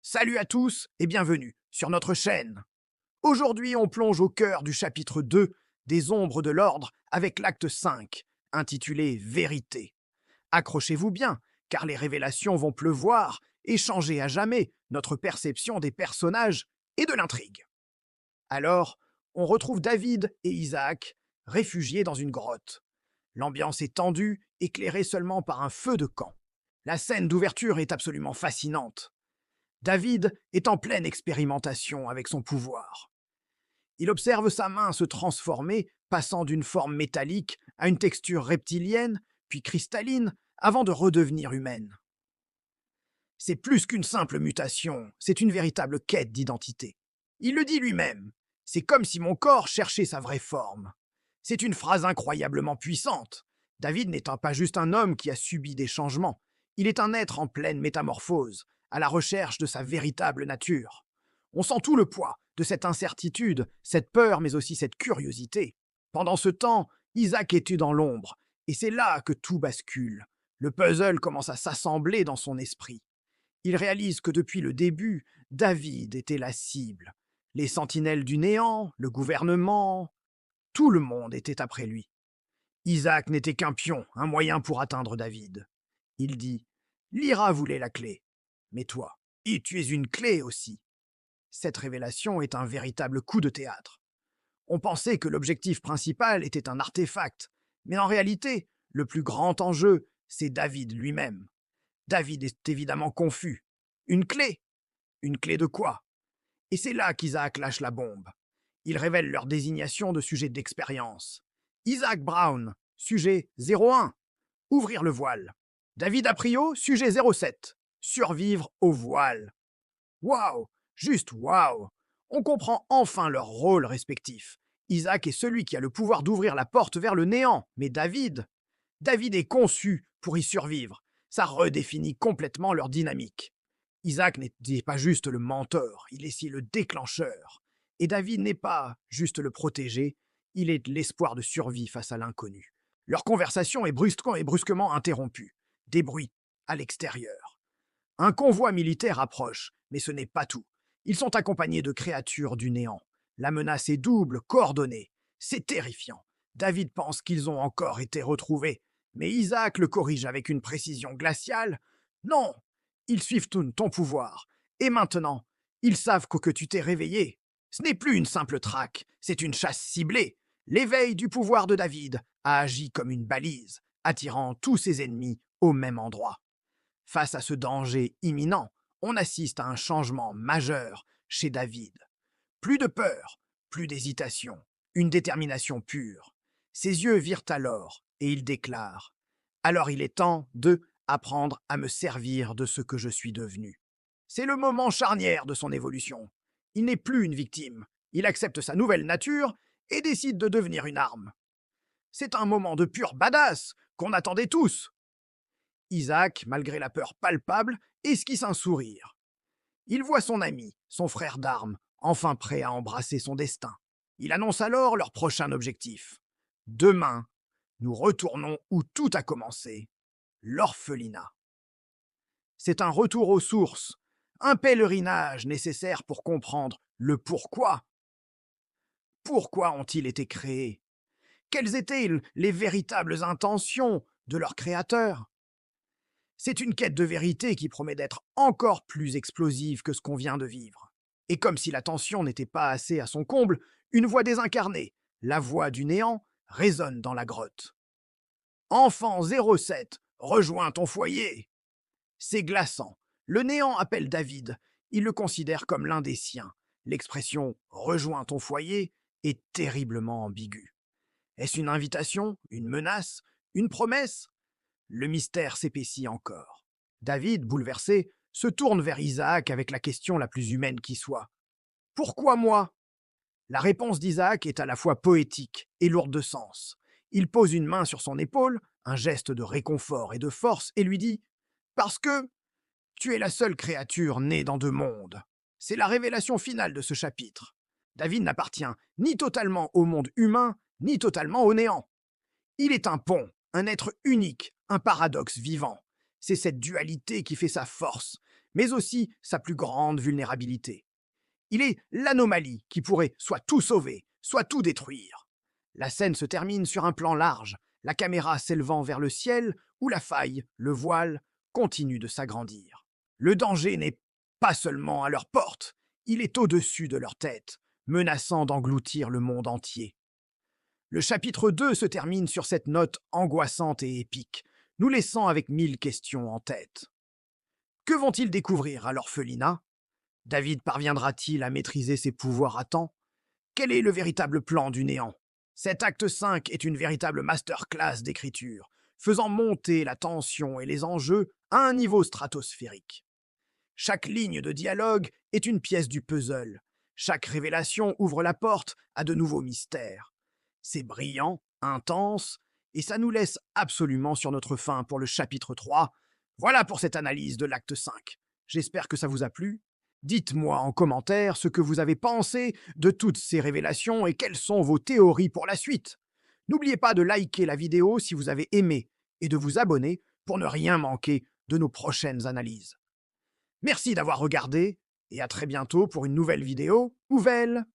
Salut à tous et bienvenue sur notre chaîne. Aujourd'hui, on plonge au cœur du chapitre 2 des Ombres de l'Ordre avec l'acte 5, intitulé Vérité. Accrochez-vous bien, car les révélations vont pleuvoir et changer à jamais notre perception des personnages et de l'intrigue. Alors, on retrouve David et Isaac, réfugiés dans une grotte. L'ambiance est tendue, éclairée seulement par un feu de camp. La scène d'ouverture est absolument fascinante. David est en pleine expérimentation avec son pouvoir. Il observe sa main se transformer, passant d'une forme métallique à une texture reptilienne, puis cristalline, avant de redevenir humaine. C'est plus qu'une simple mutation, c'est une véritable quête d'identité. Il le dit lui-même, c'est comme si mon corps cherchait sa vraie forme. C'est une phrase incroyablement puissante. David n'étant pas juste un homme qui a subi des changements, il est un être en pleine métamorphose, à la recherche de sa véritable nature. On sent tout le poids de cette incertitude, cette peur, mais aussi cette curiosité. Pendant ce temps, Isaac est dans l'ombre, et c'est là que tout bascule. Le puzzle commence à s'assembler dans son esprit. Il réalise que depuis le début, David était la cible. Les sentinelles du néant, le gouvernement, tout le monde était après lui. Isaac n'était qu'un pion, un moyen pour atteindre David. Il dit « Lyra voulait la clé. Mais toi, et tu es une clé aussi. » Cette révélation est un véritable coup de théâtre. On pensait que l'objectif principal était un artefact, mais en réalité, le plus grand enjeu, c'est David lui-même. David est évidemment confus. Une clé? Une clé de quoi? Et c'est là qu'Isaac lâche la bombe. Il révèle leur désignation de sujet d'expérience. Isaac Brown, sujet 01, ouvrir le voile. David Aprio, sujet 07, survivre au voile. Waouh! Juste waouh! On comprend enfin leurs rôles respectifs. Isaac est celui qui a le pouvoir d'ouvrir la porte vers le néant, mais David est conçu pour y survivre. Ça redéfinit complètement leur dynamique. Isaac n'est pas juste le mentor, il est aussi le déclencheur. Et David n'est pas juste le protégé, il est l'espoir de survie face à l'inconnu. Leur conversation est brusquement interrompue. Des bruits à l'extérieur. Un convoi militaire approche, mais ce n'est pas tout. Ils sont accompagnés de créatures du néant. La menace est double, coordonnée. C'est terrifiant. David pense qu'ils ont encore été retrouvés, mais Isaac le corrige avec une précision glaciale. Non, ils suivent ton pouvoir. Et maintenant, ils savent que tu t'es réveillé. Ce n'est plus une simple traque, c'est une chasse ciblée. L'éveil du pouvoir de David a agi comme une balise, attirant tous ses ennemis au même endroit. Face à ce danger imminent, on assiste à un changement majeur chez David. Plus de peur, plus d'hésitation, une détermination pure. Ses yeux virent alors, et il déclare « Alors il est temps de apprendre à me servir de ce que je suis devenu. » C'est le moment charnière de son évolution. Il n'est plus une victime, il accepte sa nouvelle nature et décide de devenir une arme. C'est un moment de pur badass qu'on attendait tous. Isaac, malgré la peur palpable, esquisse un sourire. Il voit son ami, son frère d'armes, enfin prêt à embrasser son destin. Il annonce alors leur prochain objectif. Demain, nous retournons où tout a commencé, l'orphelinat. C'est un retour aux sources, un pèlerinage nécessaire pour comprendre le pourquoi. Pourquoi ont-ils été créés? Quelles étaient les véritables intentions de leur créateur? C'est une quête de vérité qui promet d'être encore plus explosive que ce qu'on vient de vivre. Et comme si la tension n'était pas assez à son comble, une voix désincarnée, la voix du néant, résonne dans la grotte. Enfant 07, rejoins ton foyer. C'est glaçant. Le néant appelle David. Il le considère comme l'un des siens. L'expression rejoins ton foyer est terriblement ambiguë. Est-ce une invitation, une menace, une promesse? Le mystère s'épaissit encore. David, bouleversé, se tourne vers Isaac avec la question la plus humaine qui soit. « Pourquoi moi ?» La réponse d'Isaac est à la fois poétique et lourde de sens. Il pose une main sur son épaule, un geste de réconfort et de force, et lui dit « Parce que tu es la seule créature née dans deux mondes. » C'est la révélation finale de ce chapitre. David n'appartient ni totalement au monde humain, ni totalement au néant. Il est un pont, un être unique, un paradoxe vivant. C'est cette dualité qui fait sa force. mais aussi sa plus grande vulnérabilité. Il est l'anomalie qui pourrait soit tout sauver, soit tout détruire. La scène se termine sur un plan large, la caméra s'élevant vers le ciel où la faille, le voile, continue de s'agrandir. Le danger n'est pas seulement à leur porte, il est au-dessus de leur tête, menaçant d'engloutir le monde entier. Le chapitre 2 se termine sur cette note angoissante et épique, nous laissant avec 1000 questions en tête. Que vont-ils découvrir à l'orphelinat? David parviendra-t-il à maîtriser ses pouvoirs à temps? Quel est le véritable plan du néant? Cet acte 5 est une véritable masterclass d'écriture, faisant monter la tension et les enjeux à un niveau stratosphérique. Chaque ligne de dialogue est une pièce du puzzle. Chaque révélation ouvre la porte à de nouveaux mystères. C'est brillant, intense, et ça nous laisse absolument sur notre faim pour le chapitre 3. Voilà pour cette analyse de l'acte 5. J'espère que ça vous a plu. Dites-moi en commentaire ce que vous avez pensé de toutes ces révélations et quelles sont vos théories pour la suite. N'oubliez pas de liker la vidéo si vous avez aimé et de vous abonner pour ne rien manquer de nos prochaines analyses. Merci d'avoir regardé et à très bientôt pour une nouvelle vidéo nouvelle.